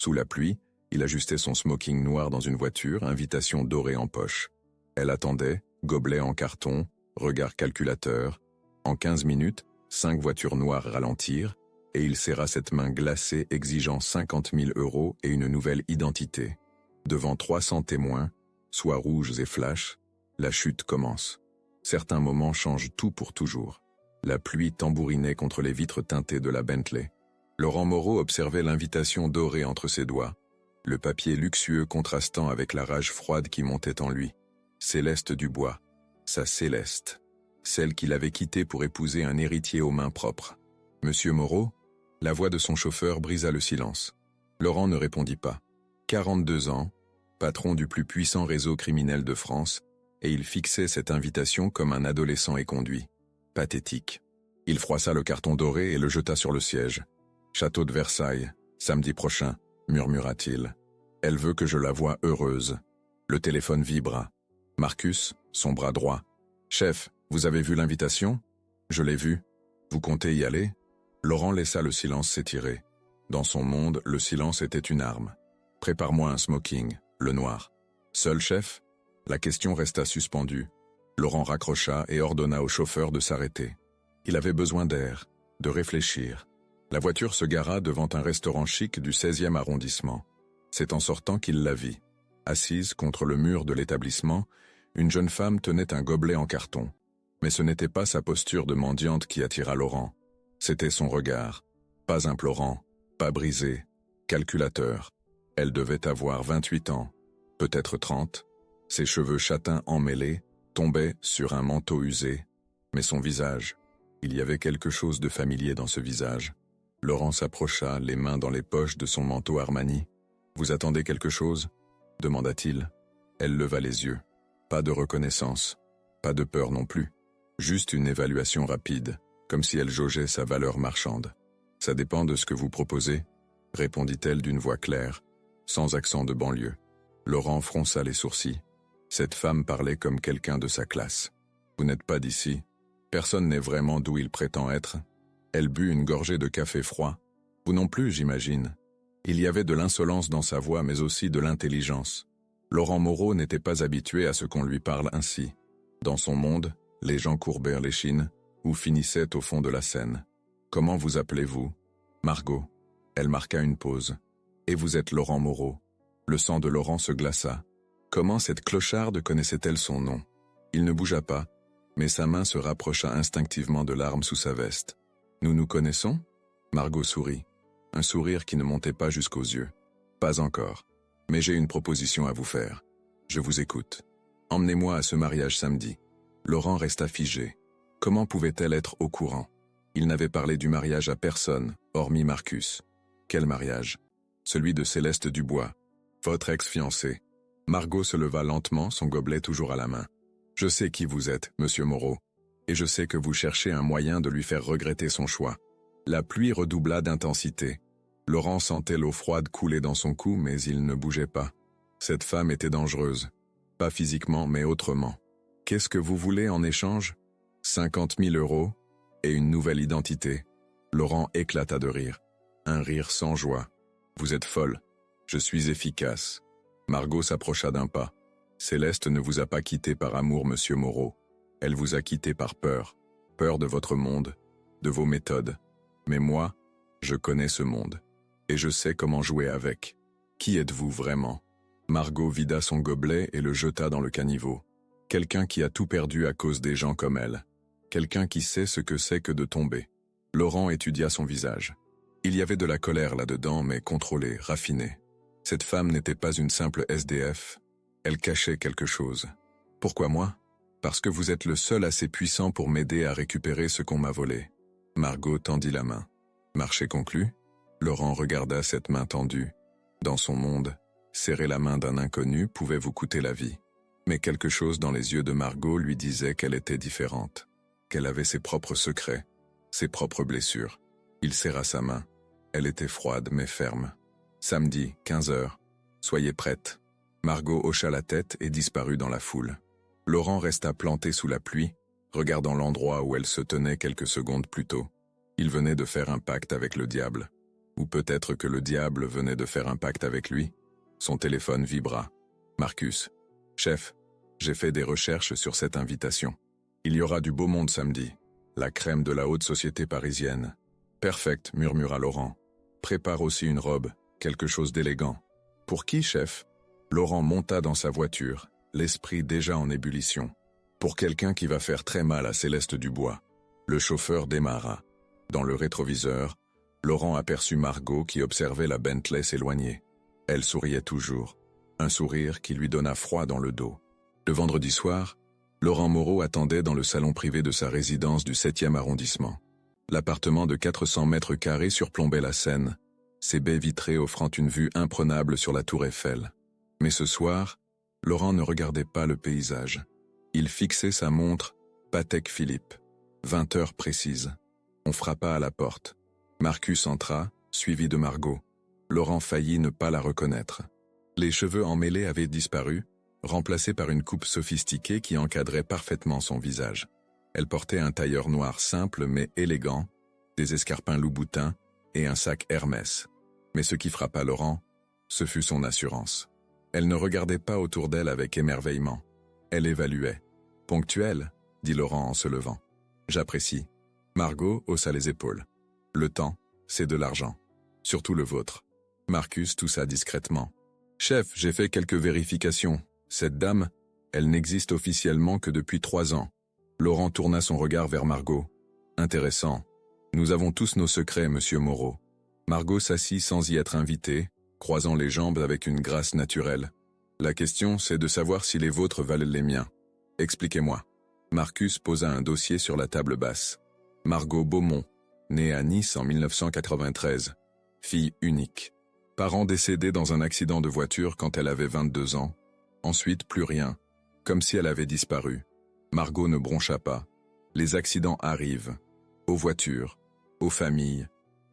Sous la pluie, il ajustait son smoking noir dans une voiture, invitation dorée en poche. Elle attendait, gobelet en carton, regard calculateur. En 15 minutes, 5 voitures noires ralentirent, et il serra cette main glacée exigeant 50 000 € et une nouvelle identité. Devant 300 témoins, soit rouges et flash, la chute commence. Certains moments changent tout pour toujours. La pluie tambourinait contre les vitres teintées de la Bentley. Laurent Moreau observait l'invitation dorée entre ses doigts, le papier luxueux contrastant avec la rage froide qui montait en lui. Céleste Dubois, sa Céleste, celle qu'il avait quittée pour épouser un héritier aux mains propres. Monsieur Moreau, la voix de son chauffeur brisa le silence. Laurent ne répondit pas. 42 ans, patron du plus puissant réseau criminel de France, et il fixait cette invitation comme un adolescent éconduit. Pathétique. Il froissa le carton doré et le jeta sur le siège. Château de Versailles, samedi prochain, murmura-t-il. Elle veut que je la voie heureuse. Le téléphone vibra. Marcus, son bras droit. Chef, vous avez vu l'invitation? Je l'ai vue. Vous comptez y aller? Laurent laissa le silence s'étirer. Dans son monde, le silence était une arme. Prépare-moi un smoking, le noir. Seul chef? La question resta suspendue. Laurent raccrocha et ordonna au chauffeur de s'arrêter. Il avait besoin d'air, de réfléchir. La voiture se gara devant un restaurant chic du 16e arrondissement. C'est en sortant qu'il la vit. Assise contre le mur de l'établissement, une jeune femme tenait un gobelet en carton. Mais ce n'était pas sa posture de mendiante qui attira Laurent. C'était son regard. Pas implorant, pas brisé, calculateur. Elle devait avoir 28 ans, peut-être 30. Ses cheveux châtains emmêlés tombaient sur un manteau usé. Mais son visage, il y avait quelque chose de familier dans ce visage. Laurent s'approcha, les mains dans les poches de son manteau Armani. « Vous attendez quelque chose ?» demanda-t-il. Elle leva les yeux. Pas de reconnaissance, pas de peur non plus. Juste une évaluation rapide, comme si elle jaugeait sa valeur marchande. « Ça dépend de ce que vous proposez », répondit-elle d'une voix claire, sans accent de banlieue. Laurent fronça les sourcils. Cette femme parlait comme quelqu'un de sa classe. « Vous n'êtes pas d'ici. Personne n'est vraiment d'où il prétend être. » Elle but une gorgée de café froid. « Vous non plus, j'imagine. » Il y avait de l'insolence dans sa voix, mais aussi de l'intelligence. Laurent Moreau n'était pas habitué à ce qu'on lui parle ainsi. Dans son monde, les gens courbèrent l'échine ou finissaient au fond de la Seine. « Comment vous appelez-vous »« Margot. » Elle marqua une pause. « Et vous êtes Laurent Moreau ?» Le sang de Laurent se glaça. Comment cette clocharde connaissait-elle son nom? Il ne bougea pas, mais sa main se rapprocha instinctivement de l'arme sous sa veste. « Nous nous connaissons ?» Margot sourit. Un sourire qui ne montait pas jusqu'aux yeux. « Pas encore. Mais j'ai une proposition à vous faire. Je vous écoute. Emmenez-moi à ce mariage samedi. » Laurent resta figé. Comment pouvait-elle être au courant? Il n'avait parlé du mariage à personne, hormis Marcus. Quel mariage? Celui de Céleste Dubois. Votre ex-fiancée. Margot se leva lentement, son gobelet toujours à la main. « Je sais qui vous êtes, monsieur Moreau. Et je sais que vous cherchez un moyen de lui faire regretter son choix. » La pluie redoubla d'intensité. Laurent sentait l'eau froide couler dans son cou, mais il ne bougeait pas. Cette femme était dangereuse. Pas physiquement, mais autrement. « Qu'est-ce que vous voulez en échange » 50 000 € et une nouvelle identité. Laurent éclata de rire. Un rire sans joie. « Vous êtes folle. Je suis efficace. » Margot s'approcha d'un pas. « Céleste ne vous a pas quitté par amour, monsieur Moreau. Elle vous a quitté par peur. Peur de votre monde, de vos méthodes. Mais moi, je connais ce monde. Et je sais comment jouer avec. Qui êtes-vous vraiment ?» Margot vida son gobelet et le jeta dans le caniveau. Quelqu'un qui a tout perdu à cause des gens comme elle. Quelqu'un qui sait ce que c'est que de tomber. Laurent étudia son visage. Il y avait de la colère là-dedans, mais contrôlée, raffinée. Cette femme n'était pas une simple SDF. Elle cachait quelque chose. « Pourquoi moi ? Parce que vous êtes le seul assez puissant pour m'aider à récupérer ce qu'on m'a volé. » Margot tendit la main. Marché conclu? Laurent regarda cette main tendue. Dans son monde, serrer la main d'un inconnu pouvait vous coûter la vie. Mais quelque chose dans les yeux de Margot lui disait qu'elle était différente, qu'elle avait ses propres secrets, ses propres blessures. Il serra sa main. Elle était froide mais ferme. Samedi, 15 h. Soyez prête. Margot hocha la tête et disparut dans la foule. Laurent resta planté sous la pluie, regardant l'endroit où elle se tenait quelques secondes plus tôt. Il venait de faire un pacte avec le diable. Ou peut-être que le diable venait de faire un pacte avec lui? Son téléphone vibra. Marcus. Chef, j'ai fait des recherches sur cette invitation. Il y aura du beau monde samedi. La crème de la haute société parisienne. Perfect, murmura Laurent. Prépare aussi une robe, quelque chose d'élégant. Pour qui, chef? Laurent monta dans sa voiture, l'esprit déjà en ébullition. Pour quelqu'un qui va faire très mal à Céleste Dubois. Le chauffeur démarra. Dans le rétroviseur, Laurent aperçut Margot qui observait la Bentley s'éloigner. Elle souriait toujours. Un sourire qui lui donna froid dans le dos. Le vendredi soir, Laurent Moreau attendait dans le salon privé de sa résidence du 7e arrondissement. L'appartement de 400 mètres carrés surplombait la Seine, ses baies vitrées offrant une vue imprenable sur la tour Eiffel. Mais ce soir, Laurent ne regardait pas le paysage. Il fixait sa montre, Patek Philippe. 20 heures précises. On frappa à la porte. Marcus entra, suivi de Margot. Laurent faillit ne pas la reconnaître. Les cheveux emmêlés avaient disparu, remplacés par une coupe sophistiquée qui encadrait parfaitement son visage. Elle portait un tailleur noir simple mais élégant, des escarpins Louboutin et un sac Hermès. Mais ce qui frappa Laurent, ce fut son assurance. Elle ne regardait pas autour d'elle avec émerveillement. Elle évaluait. « Ponctuel » dit Laurent en se levant. « J'apprécie. » Margot haussa les épaules. « Le temps, c'est de l'argent. Surtout le vôtre. » Marcus toussa discrètement. « Chef, j'ai fait quelques vérifications. Cette dame, elle n'existe officiellement que depuis 3 ans. » Laurent tourna son regard vers Margot. « Intéressant. Nous avons tous nos secrets, monsieur Moreau. » Margot s'assit sans y être invitée, croisant les jambes avec une grâce naturelle. « La question, c'est de savoir si les vôtres valent les miens. Expliquez-moi. » Marcus posa un dossier sur la table basse. Margot Beaumont, née à Nice en 1993. Fille unique. Parents décédés dans un accident de voiture quand elle avait 22 ans. Ensuite, plus rien. Comme si elle avait disparu. Margot ne broncha pas. Les accidents arrivent. Aux voitures, aux familles,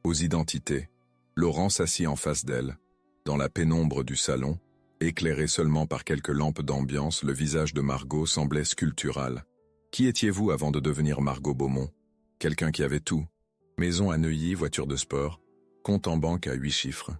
aux identités. Laurent s'assit en face d'elle. Dans la pénombre du salon, éclairé seulement par quelques lampes d'ambiance, le visage de Margot semblait sculptural. Qui étiez-vous avant de devenir Margot Beaumont? Quelqu'un qui avait tout. Maison à Neuilly, voiture de sport, compte en banque à 8 chiffres.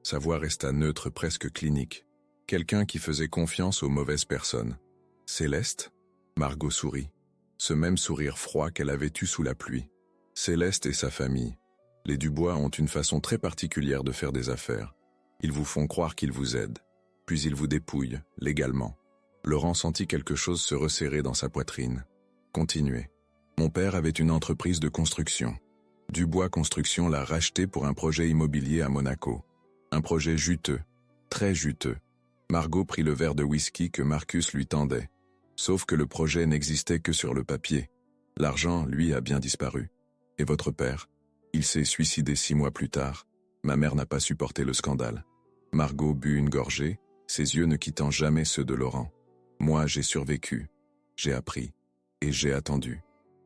Sa voix resta neutre, presque clinique. Quelqu'un qui faisait confiance aux mauvaises personnes. Céleste? Margot sourit. Ce même sourire froid qu'elle avait eu sous la pluie. Céleste et sa famille. Les Dubois ont une façon très particulière de faire des affaires. Ils vous font croire qu'ils vous aident. Puis ils vous dépouillent, légalement. Laurent sentit quelque chose se resserrer dans sa poitrine. Continuez. Mon père avait une entreprise de construction. Dubois Construction l'a racheté pour un projet immobilier à Monaco. Un projet juteux. Très juteux. Margot prit le verre de whisky que Marcus lui tendait. Sauf que le projet n'existait que sur le papier. L'argent, lui, a bien disparu. Et votre père? Il s'est suicidé 6 mois plus tard. Ma mère n'a pas supporté le scandale. Margot but une gorgée, ses yeux ne quittant jamais ceux de Laurent. Moi, j'ai survécu. J'ai appris. Et j'ai attendu.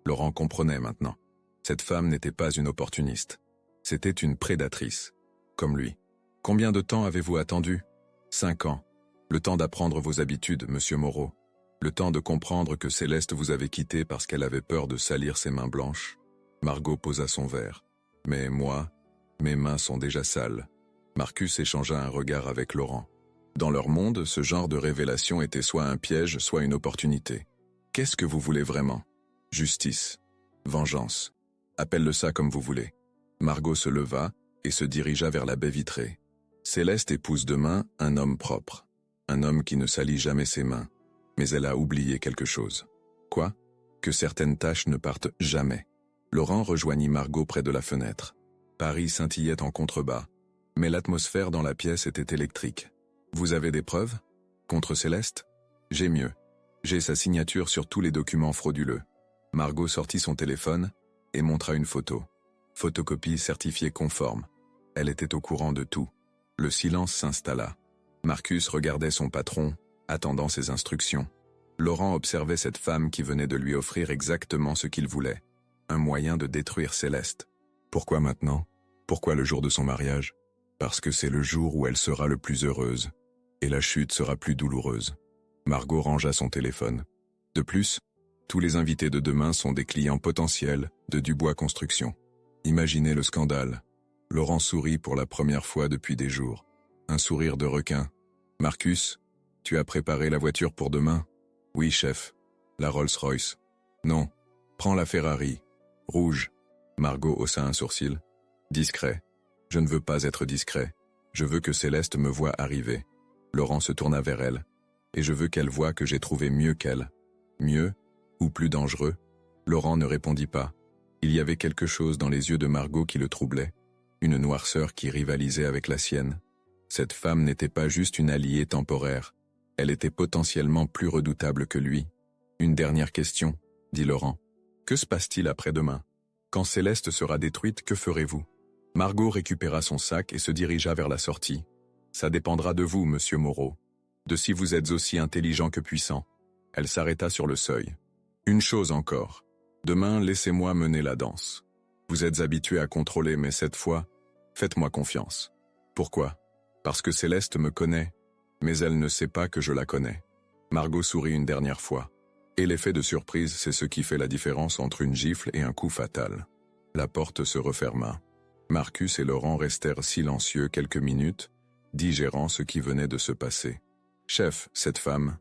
Laurent comprenait maintenant. Cette femme n'était pas une opportuniste. C'était une prédatrice. Comme lui. Combien de temps avez-vous attendu? 5 ans. Le temps d'apprendre vos habitudes, monsieur Moreau. Le temps de comprendre que Céleste vous avait quitté parce qu'elle avait peur de salir ses mains blanches. Margot posa son verre. Mais moi, mes mains sont déjà sales. Marcus échangea un regard avec Laurent. Dans leur monde, ce genre de révélation était soit un piège, soit une opportunité. Qu'est-ce que vous voulez vraiment? Justice. Vengeance. Appelle-le ça comme vous voulez. Margot se leva et se dirigea vers la baie vitrée. Céleste épouse demain un homme propre. Un homme qui ne salit jamais ses mains. Mais elle a oublié quelque chose. Quoi? Que certaines tâches ne partent jamais. Laurent rejoignit Margot près de la fenêtre. Paris scintillait en contrebas. Mais l'atmosphère dans la pièce était électrique. Vous avez des preuves? Contre Céleste? J'ai mieux. J'ai sa signature sur tous les documents frauduleux. Margot sortit son téléphone et montra une photo. Photocopie certifiée conforme. Elle était au courant de tout. Le silence s'installa. Marcus regardait son patron, attendant ses instructions. Laurent observait cette femme qui venait de lui offrir exactement ce qu'il voulait. Un moyen de détruire Céleste. Pourquoi maintenant? Pourquoi le jour de son mariage? Parce que c'est le jour où elle sera le plus heureuse. Et la chute sera plus douloureuse. Margot rangea son téléphone. De plus, tous les invités de demain sont des clients potentiels de Dubois Construction. Imaginez le scandale. Laurent sourit pour la première fois depuis des jours. Un sourire de requin. « Marcus, tu as préparé la voiture pour demain ?»« Oui, chef. La Rolls-Royce. »« Non. Prends la Ferrari. Rouge. » Margot haussa un sourcil. « Discret. Je ne veux pas être discret. Je veux que Céleste me voie arriver. » Laurent se tourna vers elle. « Et je veux qu'elle voie que j'ai trouvé mieux qu'elle. » Mieux ou plus dangereux? Laurent ne répondit pas. Il y avait quelque chose dans les yeux de Margot qui le troublait. Une noirceur qui rivalisait avec la sienne. Cette femme n'était pas juste une alliée temporaire. Elle était potentiellement plus redoutable que lui. « Une dernière question, » dit Laurent. « Que se passe-t-il après-demain? Quand Céleste sera détruite, que ferez-vous » Margot récupéra son sac et se dirigea vers la sortie. « Ça dépendra de vous, monsieur Moreau. De si vous êtes aussi intelligent que puissant. » Elle s'arrêta sur le seuil. « Une chose encore. Demain, laissez-moi mener la danse. Vous êtes habitué à contrôler, mais cette fois, faites-moi confiance. » Pourquoi? Parce que Céleste me connaît, mais elle ne sait pas que je la connais. Margot sourit une dernière fois. Et l'effet de surprise, c'est ce qui fait la différence entre une gifle et un coup fatal. La porte se referma. Marcus et Laurent restèrent silencieux quelques minutes, digérant ce qui venait de se passer. « Chef, cette femme,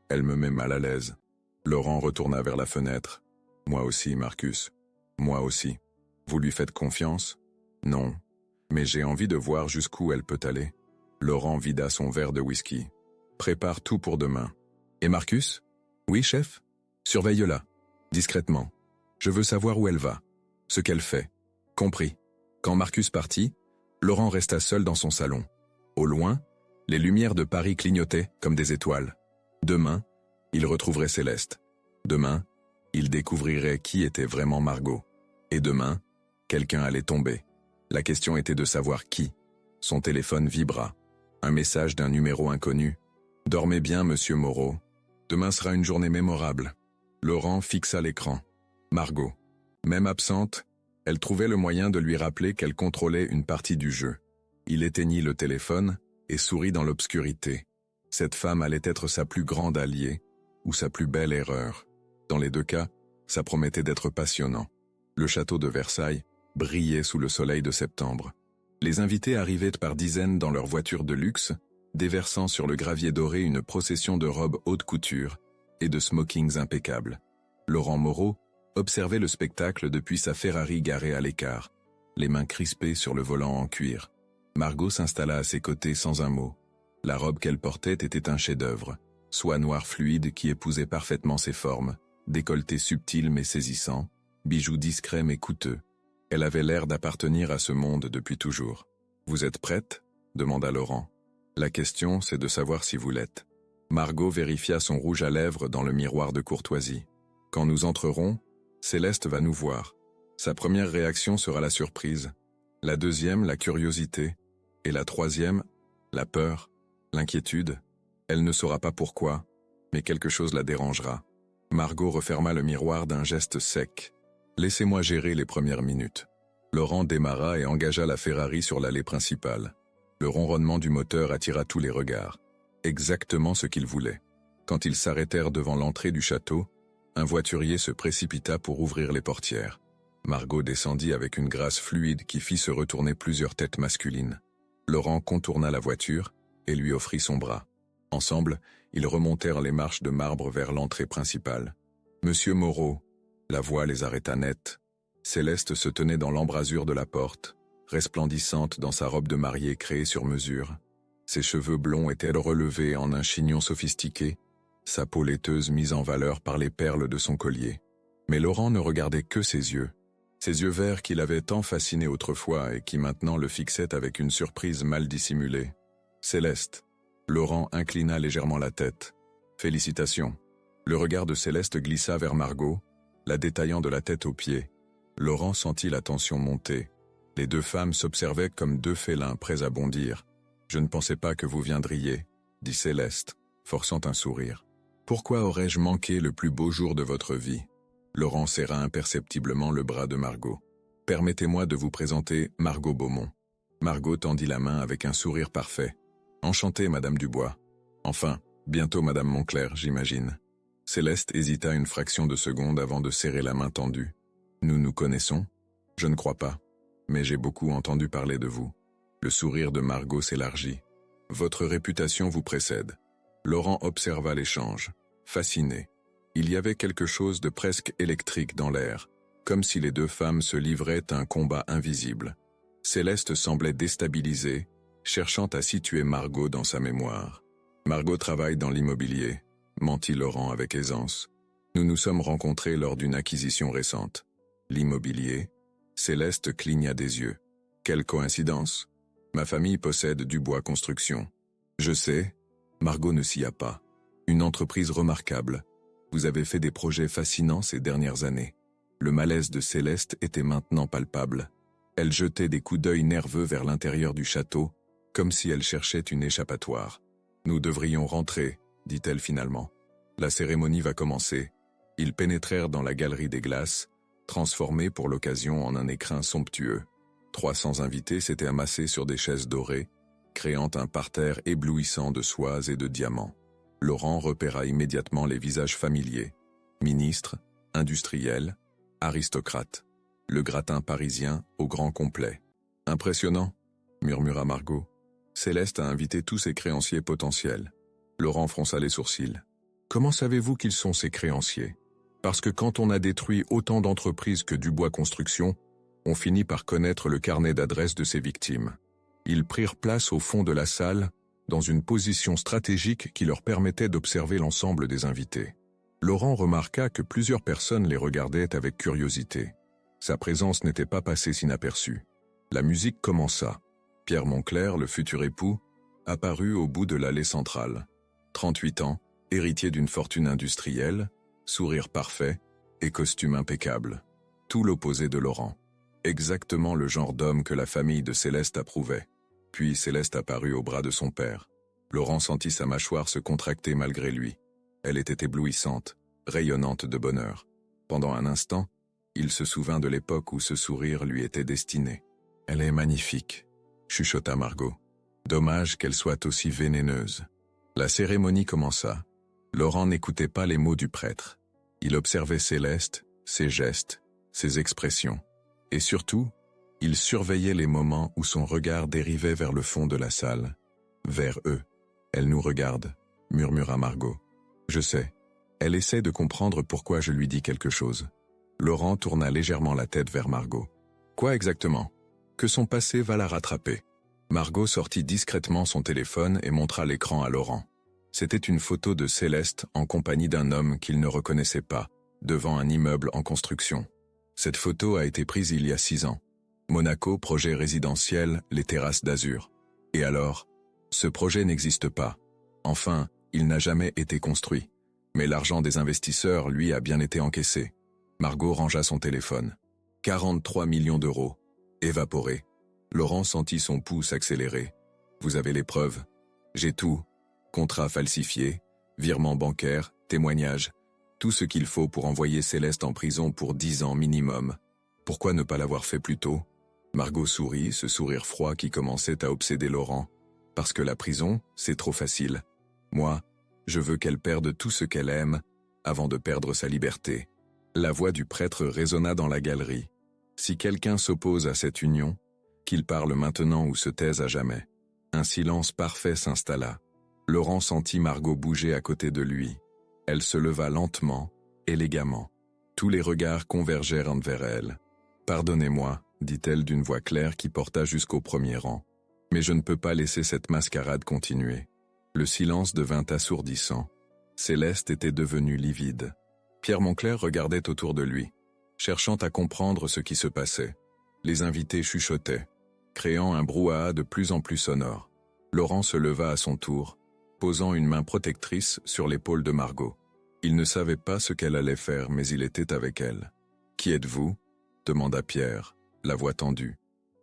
elle me met mal à l'aise. » Laurent retourna vers la fenêtre. « Moi aussi, Marcus. Moi aussi. Vous lui faites confiance? » « Non. Mais j'ai envie de voir jusqu'où elle peut aller. » Laurent vida son verre de whisky. « Prépare tout pour demain. »« Et Marcus? »« Oui, chef? Surveille-la. Discrètement. Je veux savoir où elle va. Ce qu'elle fait. Compris. » Quand Marcus partit, Laurent resta seul dans son salon. Au loin, les lumières de Paris clignotaient comme des étoiles. Demain, il retrouverait Céleste. Demain, il découvrirait qui était vraiment Margot. Et demain, quelqu'un allait tomber. La question était de savoir qui. Son téléphone vibra. Un message d'un numéro inconnu. « Dormez bien, monsieur Moreau. Demain sera une journée mémorable. » Laurent fixa l'écran. Margot. Même absente, elle trouvait le moyen de lui rappeler qu'elle contrôlait une partie du jeu. Il éteignit le téléphone et sourit dans l'obscurité. Cette femme allait être sa plus grande alliée ou sa plus belle erreur. Dans les deux cas, ça promettait d'être passionnant. Le château de Versailles brillait sous le soleil de septembre. Les invités arrivaient par dizaines dans leurs voitures de luxe, déversant sur le gravier doré une procession de robes haute couture et de smokings impeccables. Laurent Moreau observait le spectacle depuis sa Ferrari garée à l'écart, les mains crispées sur le volant en cuir. Margot s'installa à ses côtés sans un mot. La robe qu'elle portait était un chef-d'œuvre, soie noire fluide qui épousait parfaitement ses formes, décolleté subtil mais saisissant, bijoux discrets mais coûteux. Elle avait l'air d'appartenir à ce monde depuis toujours. « Vous êtes prête ?» demanda Laurent. « La question, c'est de savoir si vous l'êtes. » Margot vérifia son rouge à lèvres dans le miroir de courtoisie. « Quand nous entrerons, Céleste va nous voir. Sa première réaction sera la surprise. La deuxième, la curiosité. Et la troisième, la peur, l'inquiétude. Elle ne saura pas pourquoi, mais quelque chose la dérangera. » Margot referma le miroir d'un geste sec. « Laissez-moi gérer les premières minutes. » Laurent démarra et engagea la Ferrari sur l'allée principale. Le ronronnement du moteur attira tous les regards. Exactement ce qu'il voulait. Quand ils s'arrêtèrent devant l'entrée du château, un voiturier se précipita pour ouvrir les portières. Margot descendit avec une grâce fluide qui fit se retourner plusieurs têtes masculines. Laurent contourna la voiture et lui offrit son bras. Ensemble, ils remontèrent les marches de marbre vers l'entrée principale. « Monsieur Moreau !» La voix les arrêta net. Céleste se tenait dans l'embrasure de la porte, resplendissante dans sa robe de mariée créée sur mesure. Ses cheveux blonds étaient relevés en un chignon sophistiqué, sa peau laiteuse mise en valeur par les perles de son collier. Mais Laurent ne regardait que ses yeux verts qui l'avaient tant fasciné autrefois et qui maintenant le fixaient avec une surprise mal dissimulée. « Céleste !» Laurent inclina légèrement la tête. « Félicitations !» Le regard de Céleste glissa vers Margot, la détaillant de la tête aux pieds. Laurent sentit la tension monter. Les deux femmes s'observaient comme deux félins prêts à bondir. « Je ne pensais pas que vous viendriez, » dit Céleste, forçant un sourire. « Pourquoi aurais-je manqué le plus beau jour de votre vie ?» Laurent serra imperceptiblement le bras de Margot. « Permettez-moi de vous présenter Margot Beaumont. » Margot tendit la main avec un sourire parfait. « Enchantée, Madame Dubois. Enfin, bientôt Madame Monclerc, j'imagine. » Céleste hésita une fraction de seconde avant de serrer la main tendue. « Nous nous connaissons ? Je ne crois pas. » Mais j'ai beaucoup entendu parler de vous. Le sourire de Margot s'élargit. Votre réputation vous précède. Laurent observa l'échange, fasciné. Il y avait quelque chose de presque électrique dans l'air, comme si les deux femmes se livraient à un combat invisible. Céleste semblait déstabilisée, cherchant à situer Margot dans sa mémoire. Margot travaille dans l'immobilier, mentit Laurent avec aisance. Nous nous sommes rencontrés lors d'une acquisition récente. L'immobilier? Céleste cligna des yeux. Quelle coïncidence? Ma famille possède Dubois Construction. Je sais, Margot ne s'y a pas. Une entreprise remarquable. Vous avez fait des projets fascinants ces dernières années. Le malaise de Céleste était maintenant palpable. Elle jetait des coups d'œil nerveux vers l'intérieur du château, comme si elle cherchait une échappatoire. Nous devrions rentrer, dit-elle finalement. La cérémonie va commencer. Ils pénétrèrent dans la galerie des glaces, transformée pour l'occasion en un écrin somptueux. 300 invités s'étaient amassés sur des chaises dorées, créant un parterre éblouissant de soies et de diamants. Laurent repéra immédiatement les visages familiers. Ministres, industriels, aristocrates. Le gratin parisien au grand complet. Impressionnant, murmura Margot. Céleste a invité tous ses créanciers potentiels. Laurent fronça les sourcils. Comment savez-vous qu'ils sont ses créanciers? Parce que quand on a détruit autant d'entreprises que Dubois Construction, on finit par connaître le carnet d'adresses de ses victimes. Ils prirent place au fond de la salle, dans une position stratégique qui leur permettait d'observer l'ensemble des invités. Laurent remarqua que plusieurs personnes les regardaient avec curiosité. Sa présence n'était pas passée inaperçue. La musique commença. Pierre Monclerc, le futur époux, apparut au bout de l'allée centrale. 38 ans, héritier d'une fortune industrielle, sourire parfait et costume impeccable. Tout l'opposé de Laurent. Exactement le genre d'homme que la famille de Céleste approuvait. Puis Céleste apparut au bras de son père. Laurent sentit sa mâchoire se contracter malgré lui. Elle était éblouissante, rayonnante de bonheur. Pendant un instant, il se souvint de l'époque où ce sourire lui était destiné. « Elle est magnifique », chuchota Margot. « Dommage qu'elle soit aussi vénéneuse. » La cérémonie commença. Laurent n'écoutait pas les mots du prêtre. Il observait Céleste, ses gestes, ses expressions. Et surtout, il surveillait les moments où son regard dérivait vers le fond de la salle. Vers eux. « Elle nous regarde », murmura Margot. « Je sais. Elle essaie de comprendre pourquoi je lui dis quelque chose. » Laurent tourna légèrement la tête vers Margot. « Quoi exactement? Que son passé va la rattraper. » Margot sortit discrètement son téléphone et montra l'écran à Laurent. C'était une photo de Céleste en compagnie d'un homme qu'il ne reconnaissait pas, devant un immeuble en construction. Cette photo a été prise il y a 6 ans. Monaco, projet résidentiel, les terrasses d'Azur. Et alors? Ce projet n'existe pas. Enfin, il n'a jamais été construit. Mais l'argent des investisseurs, lui, a bien été encaissé. Margot rangea son téléphone. 43 millions d'euros. Évaporés. Laurent sentit son pouls s'accélérer. Vous avez les preuves. J'ai tout. Contrat falsifié, virement bancaire, témoignage. Tout ce qu'il faut pour envoyer Céleste en prison pour 10 ans minimum. Pourquoi ne pas l'avoir fait plus tôt? Margot sourit, ce sourire froid qui commençait à obséder Laurent. Parce que la prison, c'est trop facile. Moi, je veux qu'elle perde tout ce qu'elle aime, avant de perdre sa liberté. La voix du prêtre résonna dans la galerie. Si quelqu'un s'oppose à cette union, qu'il parle maintenant ou se taise à jamais. Un silence parfait s'installa. Laurent sentit Margot bouger à côté de lui. Elle se leva lentement, élégamment. Tous les regards convergèrent vers elle. « Pardonnez-moi », dit-elle d'une voix claire qui porta jusqu'au premier rang. « Mais je ne peux pas laisser cette mascarade continuer. » Le silence devint assourdissant. Céleste était devenue livide. Pierre Monclerc regardait autour de lui, cherchant à comprendre ce qui se passait. Les invités chuchotaient, créant un brouhaha de plus en plus sonore. Laurent se leva à son tour, posant une main protectrice sur l'épaule de Margot. Il ne savait pas ce qu'elle allait faire, mais il était avec elle. « Qui êtes-vous » demanda Pierre, la voix tendue.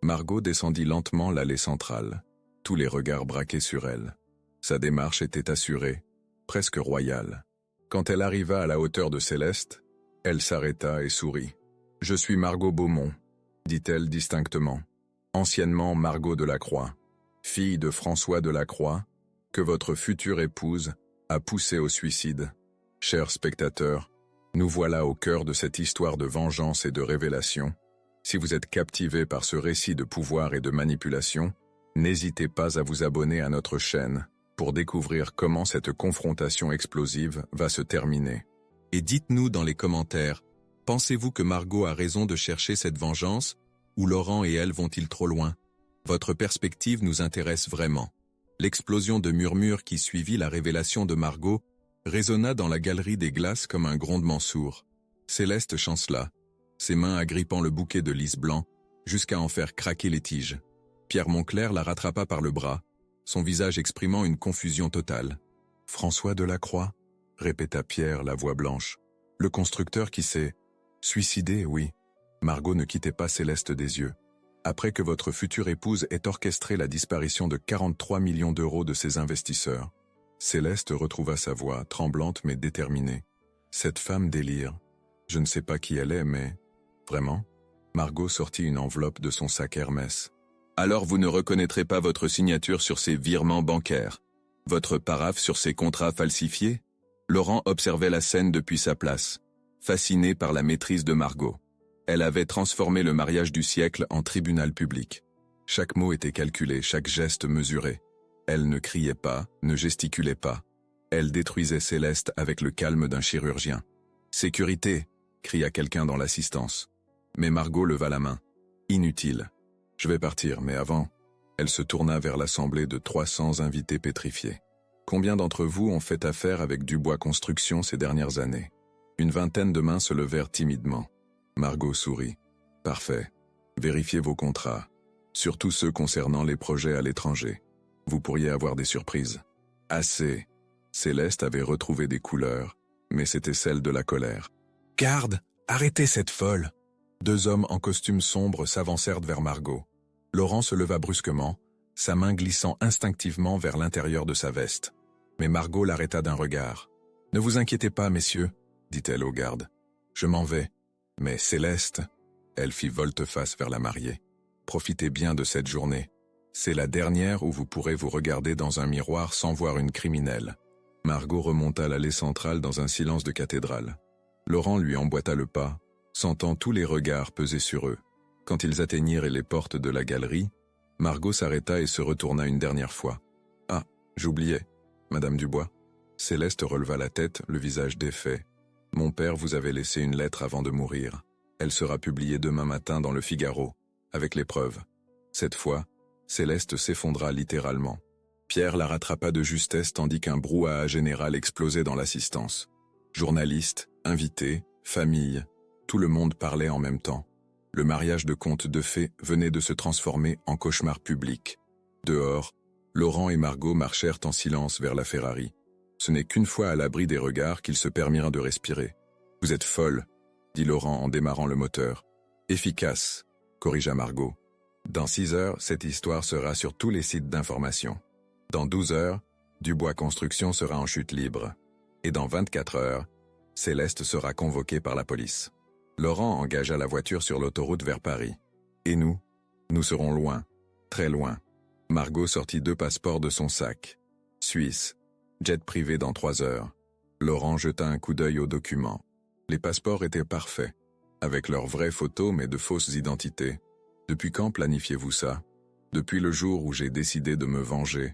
Margot descendit lentement l'allée centrale, tous les regards braqués sur elle. Sa démarche était assurée, presque royale. Quand elle arriva à la hauteur de Céleste, elle s'arrêta et sourit. « Je suis Margot Beaumont », dit-elle distinctement. « Anciennement Margot Delacroix, fille de François Delacroix, que votre future épouse a poussé au suicide. Chers spectateurs, nous voilà au cœur de cette histoire de vengeance et de révélation. Si vous êtes captivé par ce récit de pouvoir et de manipulation, n'hésitez pas à vous abonner à notre chaîne pour découvrir comment cette confrontation explosive va se terminer. Et dites-nous dans les commentaires, pensez-vous que Margot a raison de chercher cette vengeance, ou Laurent et elle vont-ils trop loin? Votre perspective nous intéresse vraiment. L'explosion de murmures qui suivit la révélation de Margot résonna dans la galerie des glaces comme un grondement sourd. Céleste chancela, ses mains agrippant le bouquet de lys blanc, jusqu'à en faire craquer les tiges. Pierre Monclerc la rattrapa par le bras, son visage exprimant une confusion totale. « François Delacroix ?» répéta Pierre, la voix blanche. « Le constructeur qui s'est suicidé, oui. » Margot ne quittait pas Céleste des yeux. Après que votre future épouse ait orchestré la disparition de 43 millions d'euros de ses investisseurs, Céleste retrouva sa voix, tremblante mais déterminée. « Cette femme délire. Je ne sais pas qui elle est, mais... » « Vraiment ?» Margot sortit une enveloppe de son sac Hermès. « Alors vous ne reconnaîtrez pas votre signature sur ces virements bancaires, votre paraphe sur ces contrats falsifiés ?» Laurent observait la scène depuis sa place, fasciné par la maîtrise de Margot. Elle avait transformé le mariage du siècle en tribunal public. Chaque mot était calculé, chaque geste mesuré. Elle ne criait pas, ne gesticulait pas. Elle détruisait Céleste avec le calme d'un chirurgien. « Sécurité !» cria quelqu'un dans l'assistance. Mais Margot leva la main. « Inutile. Je vais partir, mais avant... » Elle se tourna vers l'assemblée de 300 invités pétrifiés. « Combien d'entre vous ont fait affaire avec Dubois Construction ces dernières années ?» Une vingtaine de mains se levèrent timidement. Margot sourit. « Parfait. Vérifiez vos contrats, surtout ceux concernant les projets à l'étranger. Vous pourriez avoir des surprises. » Assez. Céleste avait retrouvé des couleurs, mais c'était celle de la colère. « Garde, arrêtez cette folle !» Deux hommes en costume sombre s'avancèrent vers Margot. Laurent se leva brusquement, sa main glissant instinctivement vers l'intérieur de sa veste. Mais Margot l'arrêta d'un regard. « Ne vous inquiétez pas, messieurs, » dit-elle aux gardes. « Je m'en vais. Mais Céleste... » Elle fit volte-face vers la mariée. « Profitez bien de cette journée. C'est la dernière où vous pourrez vous regarder dans un miroir sans voir une criminelle. » Margot remonta l'allée centrale dans un silence de cathédrale. Laurent lui emboîta le pas, sentant tous les regards peser sur eux. Quand ils atteignirent les portes de la galerie, Margot s'arrêta et se retourna une dernière fois. « Ah, j'oubliais, Madame Dubois. » Céleste releva la tête, le visage défait. « Mon père vous avait laissé une lettre avant de mourir. Elle sera publiée demain matin dans le Figaro, avec les preuves. » Cette fois, Céleste s'effondra littéralement. Pierre la rattrapa de justesse tandis qu'un brouhaha général explosait dans l'assistance. Journalistes, invités, familles, tout le monde parlait en même temps. Le mariage de contes de fées venait de se transformer en cauchemar public. Dehors, Laurent et Margot marchèrent en silence vers la Ferrari. Ce n'est qu'une fois à l'abri des regards qu'ils se permirent de respirer. « Vous êtes folle », dit Laurent en démarrant le moteur. « Efficace », corrigea Margot. « Dans 6 heures, cette histoire sera sur tous les sites d'information. Dans 12 heures, Dubois Construction sera en chute libre. Et dans 24 heures, Céleste sera convoquée par la police. » Laurent engagea la voiture sur l'autoroute vers Paris. « Et nous ? Nous serons loin, très loin. » Margot sortit 2 passeports de son sac. « Suisse, jet privé dans 3 heures. » Laurent jeta un coup d'œil aux documents. Les passeports étaient parfaits, avec leurs vraies photos mais de fausses identités. « Depuis quand planifiez-vous ça ? » ?»« Depuis le jour où j'ai décidé de me venger.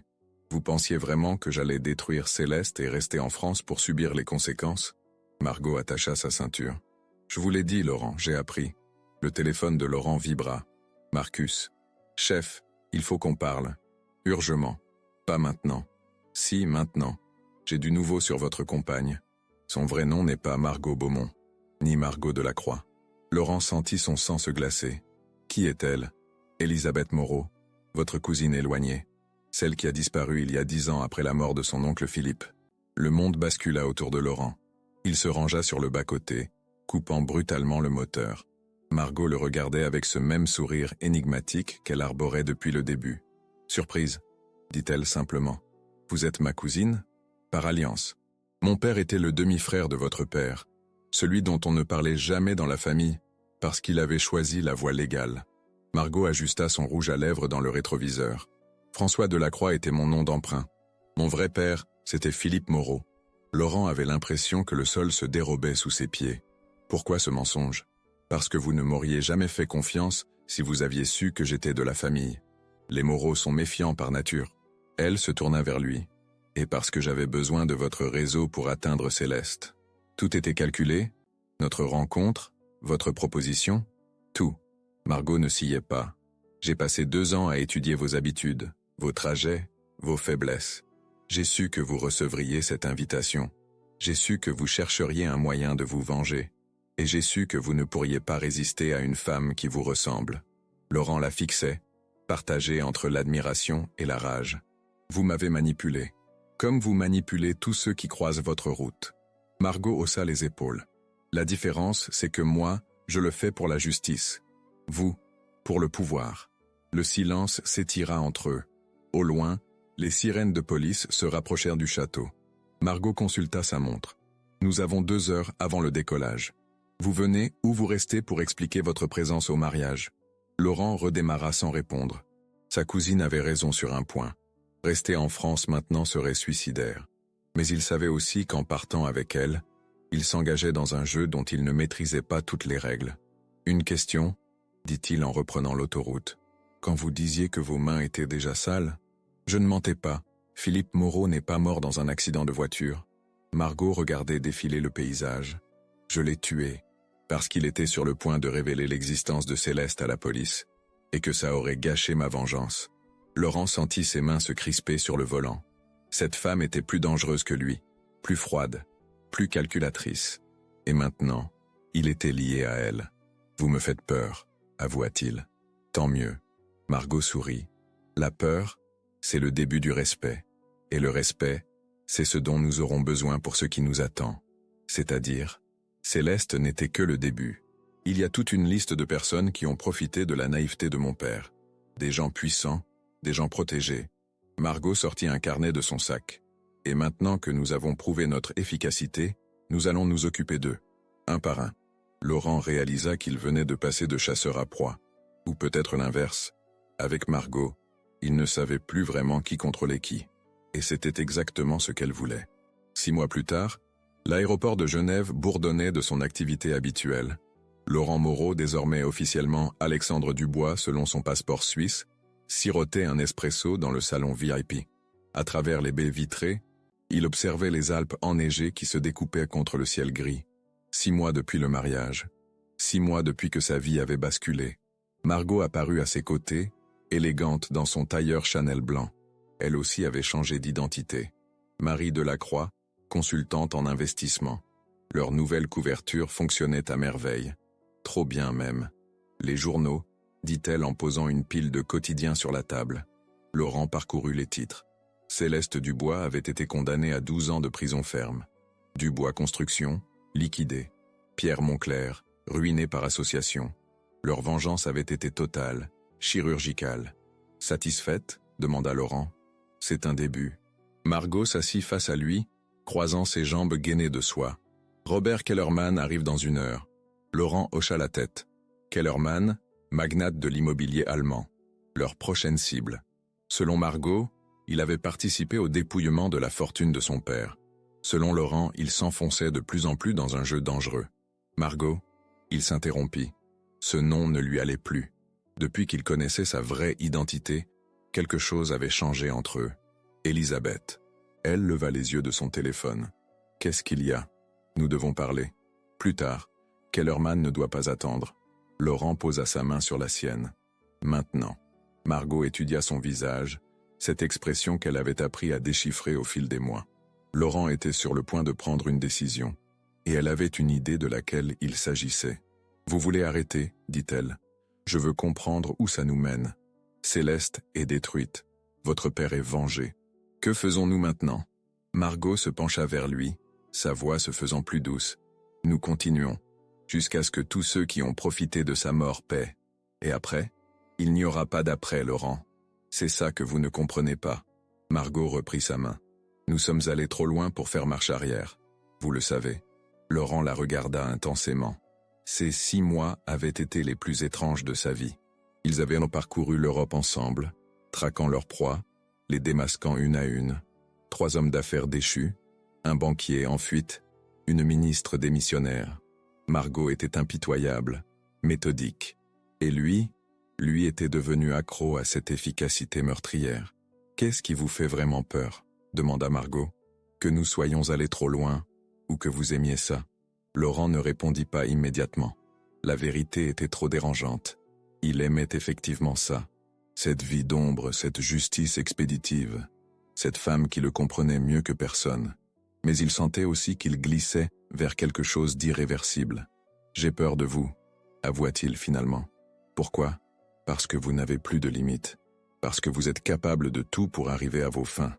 Vous pensiez vraiment que j'allais détruire Céleste et rester en France pour subir les conséquences ?» Margot attacha sa ceinture. « Je vous l'ai dit, Laurent, j'ai appris. » Le téléphone de Laurent vibra. « Marcus. Chef, il faut qu'on parle. Urgemment. Pas maintenant. Si, maintenant. J'ai du nouveau sur votre compagne. Son vrai nom n'est pas Margot Beaumont, ni Margot Delacroix. » Laurent sentit son sang se glacer. « Qui est-elle ? » ?»« Elisabeth Moreau, votre cousine éloignée. Celle qui a disparu il y a 10 ans après la mort de son oncle Philippe. » Le monde bascula autour de Laurent. Il se rangea sur le bas-côté, coupant brutalement le moteur. Margot le regardait avec ce même sourire énigmatique qu'elle arborait depuis le début. « Surprise, » dit-elle simplement. « Vous êtes ma cousine ? Par alliance. Mon père était le demi-frère de votre père, celui dont on ne parlait jamais dans la famille, parce qu'il avait choisi la voie légale. » Margot ajusta son rouge à lèvres dans le rétroviseur. « François Delacroix était mon nom d'emprunt. Mon vrai père, c'était Philippe Moreau. » Laurent avait l'impression que le sol se dérobait sous ses pieds. Pourquoi ce mensonge ? Parce que vous ne m'auriez jamais fait confiance si vous aviez su que j'étais de la famille. Les Moreau sont méfiants par nature. » Elle se tourna vers lui. « Et parce que j'avais besoin de votre réseau pour atteindre Céleste. Tout était calculé? Notre rencontre? Votre proposition? Tout. » Margot ne sciait pas. « J'ai passé 2 ans à étudier vos habitudes, vos trajets, vos faiblesses. J'ai su que vous recevriez cette invitation. J'ai su que vous chercheriez un moyen de vous venger. Et j'ai su que vous ne pourriez pas résister à une femme qui vous ressemble. » Laurent la fixait, partagé entre l'admiration et la rage. « Vous m'avez manipulé. Comme vous manipulez tous ceux qui croisent votre route. » Margot haussa les épaules. « La différence, c'est que moi, je le fais pour la justice. Vous, pour le pouvoir. » Le silence s'étira entre eux. Au loin, les sirènes de police se rapprochèrent du château. Margot consulta sa montre. « Nous avons 2 heures avant le décollage. Vous venez ou vous restez pour expliquer votre présence au mariage. » Laurent redémarra sans répondre. Sa cousine avait raison sur un point. Rester en France maintenant serait suicidaire. Mais il savait aussi qu'en partant avec elle, il s'engageait dans un jeu dont il ne maîtrisait pas toutes les règles. « Une question, » dit-il en reprenant l'autoroute. « Quand vous disiez que vos mains étaient déjà sales, je ne mentais pas. Philippe Moreau n'est pas mort dans un accident de voiture. » Margot regardait défiler le paysage. « Je l'ai tué, parce qu'il était sur le point de révéler l'existence de Céleste à la police, et que ça aurait gâché ma vengeance. » Laurent sentit ses mains se crisper sur le volant. Cette femme était plus dangereuse que lui, plus froide, plus calculatrice. Et maintenant, il était lié à elle. « Vous me faites peur, » avoua-t-il. « Tant mieux. » Margot sourit. La peur, c'est le début du respect. Et le respect, c'est ce dont nous aurons besoin pour ce qui nous attend. C'est-à-dire, Céleste n'était que le début. Il y a toute une liste de personnes qui ont profité de la naïveté de mon père. Des gens puissants, des gens protégés. Margot sortit un carnet de son sac. Et maintenant que nous avons prouvé notre efficacité, nous allons nous occuper d'eux, un par un. Laurent réalisa qu'il venait de passer de chasseur à proie. Ou peut-être l'inverse. Avec Margot, il ne savait plus vraiment qui contrôlait qui. Et c'était exactement ce qu'elle voulait. 6 mois plus tard, l'aéroport de Genève bourdonnait de son activité habituelle. Laurent Moreau, désormais officiellement Alexandre Dubois selon son passeport suisse, sirotait un espresso dans le salon VIP. À travers les baies vitrées, il observait les Alpes enneigées qui se découpaient contre le ciel gris. 6 mois depuis le mariage. 6 mois depuis que sa vie avait basculé. Margot apparut à ses côtés, élégante dans son tailleur Chanel blanc. Elle aussi avait changé d'identité. Marie Delacroix, consultante en investissement. Leur nouvelle couverture fonctionnait à merveille. Trop bien même. Les journaux, dit-elle en posant une pile de quotidiens sur la table. Laurent parcourut les titres. Céleste Dubois avait été condamnée à 12 ans de prison ferme. Dubois Construction, liquidé. Pierre Monclerc, ruiné par association. Leur vengeance avait été totale, chirurgicale. Satisfaite ? Demanda Laurent. C'est un début. Margot s'assit face à lui, croisant ses jambes gainées de soie. Robert Kellerman arrive dans 1 heure. Laurent hocha la tête. Kellerman, magnate de l'immobilier allemand. Leur prochaine cible. Selon Margot, il avait participé au dépouillement de la fortune de son père. Selon Laurent, il s'enfonçait de plus en plus dans un jeu dangereux. Margot, il s'interrompit. Ce nom ne lui allait plus. Depuis qu'il connaissait sa vraie identité, quelque chose avait changé entre eux. Elisabeth. Elle leva les yeux de son téléphone. Qu'est-ce qu'il y a ? Nous devons parler. Plus tard. Kellerman ne doit pas attendre. Laurent posa sa main sur la sienne. Maintenant. Margot étudia son visage, cette expression qu'elle avait appris à déchiffrer au fil des mois. Laurent était sur le point de prendre une décision, et elle avait une idée de laquelle il s'agissait. « Vous voulez arrêter ?» dit-elle. « Je veux comprendre où ça nous mène. Céleste est détruite. Votre père est vengé. Que faisons-nous maintenant ?» Margot se pencha vers lui, sa voix se faisant plus douce. « Nous continuons, jusqu'à ce que tous ceux qui ont profité de sa mort paient. Et après ? Il n'y aura pas d'après, Laurent. C'est ça que vous ne comprenez pas. » Margot reprit sa main. « Nous sommes allés trop loin pour faire marche arrière. Vous le savez. » Laurent la regarda intensément. Ces 6 mois avaient été les plus étranges de sa vie. Ils avaient parcouru l'Europe ensemble, traquant leurs proies, les démasquant une à une. 3 hommes d'affaires déchus, un banquier en fuite, une ministre démissionnaire. Margot était impitoyable. méthodique. Et lui était devenu accro à cette efficacité meurtrière. « Qu'est-ce qui vous fait vraiment peur ?» demanda Margot. « Que nous soyons allés trop loin, ou que vous aimiez ça ?» Laurent ne répondit pas immédiatement. La vérité était trop dérangeante. Il aimait effectivement ça. Cette vie d'ombre, cette justice expéditive. Cette femme qui le comprenait mieux que personne. Mais il sentait aussi qu'il glissait vers quelque chose d'irréversible. « J'ai peur de vous », avoua-t-il finalement. « Pourquoi ? Parce que vous n'avez plus de limites. Parce que vous êtes capable de tout pour arriver à vos fins. »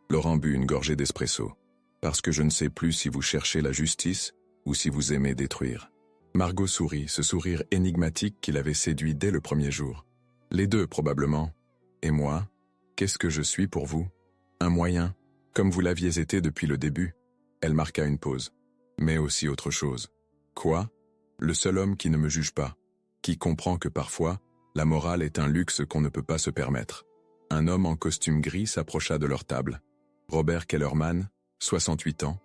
Laurent but une gorgée d'espresso. « Parce que je ne sais plus si vous cherchez la justice ou si vous aimez détruire. » Margot sourit, ce sourire énigmatique qui l'avait séduit dès le premier jour. « Les deux, probablement. Et moi, qu'est-ce que je suis pour vous ? Un moyen, comme vous l'aviez été depuis le début. » Elle marqua une pause. « Mais aussi autre chose. »« Quoi ? Le seul homme qui ne me juge pas, qui comprend que parfois, la morale est un luxe qu'on ne peut pas se permettre. » Un homme en costume gris s'approcha de leur table. Robert Kellerman, 68 ans,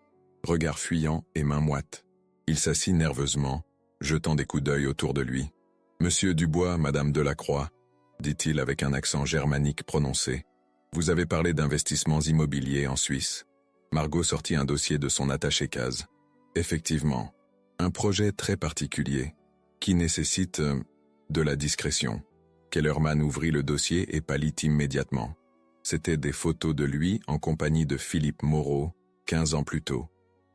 regard fuyant et main moite. Il s'assit nerveusement, jetant des coups d'œil autour de lui. « Monsieur Dubois, Madame Delacroix, » dit-il avec un accent germanique prononcé. « Vous avez parlé d'investissements immobiliers en Suisse. » Margot sortit un dossier de son attaché-case. « Effectivement, un projet très particulier, qui nécessite de la discrétion. » Kellerman ouvrit le dossier et pâlit immédiatement. C'étaient des photos de lui en compagnie de Philippe Moreau, 15 ans plus tôt.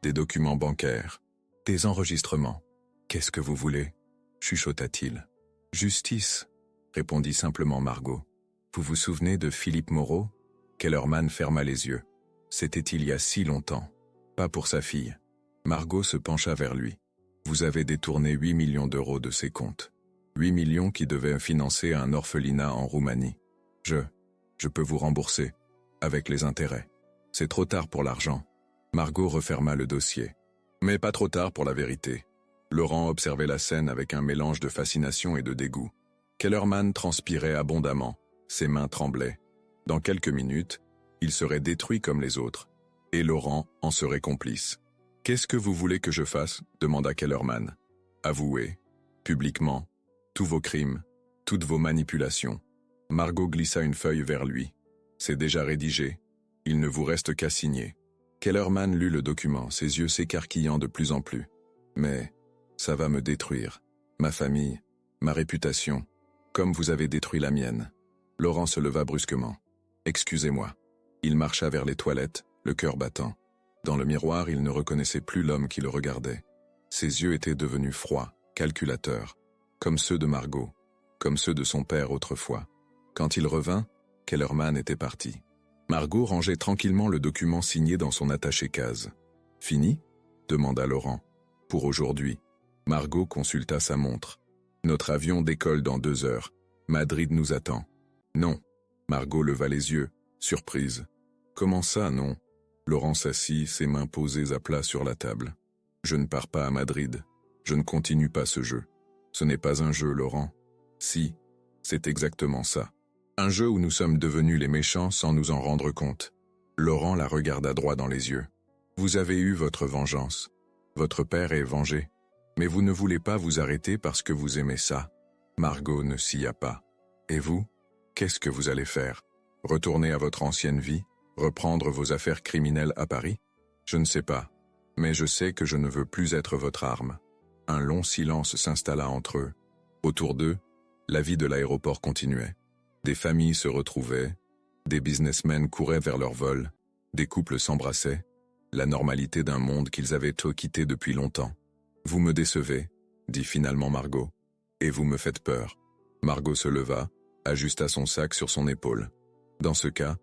Des documents bancaires. Des enregistrements. « Qu'est-ce que vous voulez ?» chuchota-t-il. « Justice », répondit simplement Margot. « Vous vous souvenez de Philippe Moreau ?» Kellerman ferma les yeux. C'était il y a si longtemps. Pas pour sa fille. Margot se pencha vers lui. « Vous avez détourné 8 millions d'euros de ses comptes. 8 millions qui devaient financer un orphelinat en Roumanie. Je peux vous rembourser, avec les intérêts. C'est trop tard pour l'argent. » Margot referma le dossier. Mais pas trop tard pour la vérité. Laurent observait la scène avec un mélange de fascination et de dégoût. Kellerman transpirait abondamment, ses mains tremblaient. Dans quelques minutes, il serait détruit comme les autres. Et Laurent en serait complice. « Qu'est-ce que vous voulez que je fasse ?» demanda Kellerman. « Avouez, publiquement, tous vos crimes, toutes vos manipulations. » Margot glissa une feuille vers lui. « C'est déjà rédigé. Il ne vous reste qu'à signer. » Kellerman lut le document, ses yeux s'écarquillant de plus en plus. « Mais ça va me détruire. Ma famille, ma réputation, comme vous avez détruit la mienne. » Laurent se leva brusquement. « Excusez-moi. » Il marcha vers les toilettes, le cœur battant. Dans le miroir, il ne reconnaissait plus l'homme qui le regardait. Ses yeux étaient devenus froids, calculateurs, comme ceux de Margot, comme ceux de son père autrefois. Quand il revint, Kellerman était parti. Margot rangeait tranquillement le document signé dans son attaché-case. « Fini ?» demanda Laurent. « Pour aujourd'hui. » Margot consulta sa montre. « Notre avion décolle dans 2 heures. Madrid nous attend. »« Non. » Margot leva les yeux, surprise. « Comment ça, non ?» Laurent s'assit, ses mains posées à plat sur la table. « Je ne pars pas à Madrid. Je ne continue pas ce jeu. Ce n'est pas un jeu, Laurent. Si, c'est exactement ça. Un jeu où nous sommes devenus les méchants sans nous en rendre compte. » Laurent la regarda droit dans les yeux. « Vous avez eu votre vengeance. Votre père est vengé. Mais vous ne voulez pas vous arrêter parce que vous aimez ça. » Margot ne sia pas. « Et vous ? Qu'est-ce que vous allez faire ? Retourner à votre ancienne vie ? Reprendre vos affaires criminelles à Paris ? Je ne sais pas. Mais je sais que je ne veux plus être votre arme. » Un long silence s'installa entre eux. Autour d'eux, la vie de l'aéroport continuait. Des familles se retrouvaient, des businessmen couraient vers leur vol, des couples s'embrassaient, la normalité d'un monde qu'ils avaient tout quitté depuis longtemps. « Vous me décevez, » dit finalement Margot, « et vous me faites peur. » Margot se leva, ajusta son sac sur son épaule. « Dans ce cas,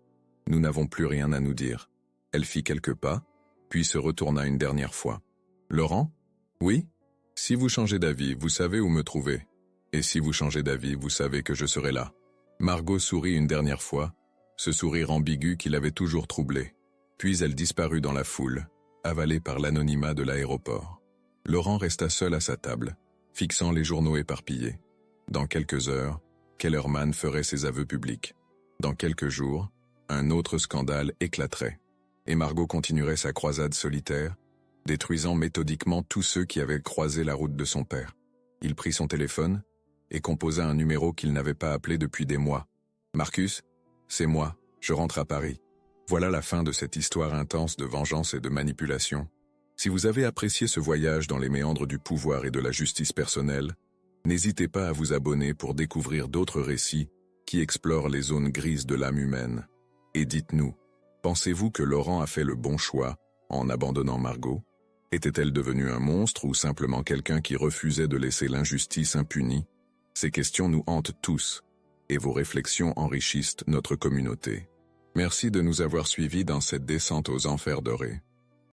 nous n'avons plus rien à nous dire. » Elle fit quelques pas, puis se retourna une dernière fois. « Laurent ? Oui ? Si vous changez d'avis, vous savez où me trouver. Et si vous changez d'avis, vous savez que je serai là. » Margot sourit une dernière fois, ce sourire ambigu qui l'avait toujours troublé. Puis elle disparut dans la foule, avalée par l'anonymat de l'aéroport. Laurent resta seul à sa table, fixant les journaux éparpillés. Dans quelques heures, Kellerman ferait ses aveux publics. Dans quelques jours, un autre scandale éclaterait. Et Margot continuerait sa croisade solitaire, détruisant méthodiquement tous ceux qui avaient croisé la route de son père. Il prit son téléphone et composa un numéro qu'il n'avait pas appelé depuis des mois. « Marcus, c'est moi, je rentre à Paris. » Voilà la fin de cette histoire intense de vengeance et de manipulation. Si vous avez apprécié ce voyage dans les méandres du pouvoir et de la justice personnelle, n'hésitez pas à vous abonner pour découvrir d'autres récits qui explorent les zones grises de l'âme humaine. Et dites-nous, pensez-vous que Laurent a fait le bon choix en abandonnant Margot? Était-elle devenue un monstre ou simplement quelqu'un qui refusait de laisser l'injustice impunie? Ces questions nous hantent tous, et vos réflexions enrichissent notre communauté. Merci de nous avoir suivis dans cette descente aux enfers dorés.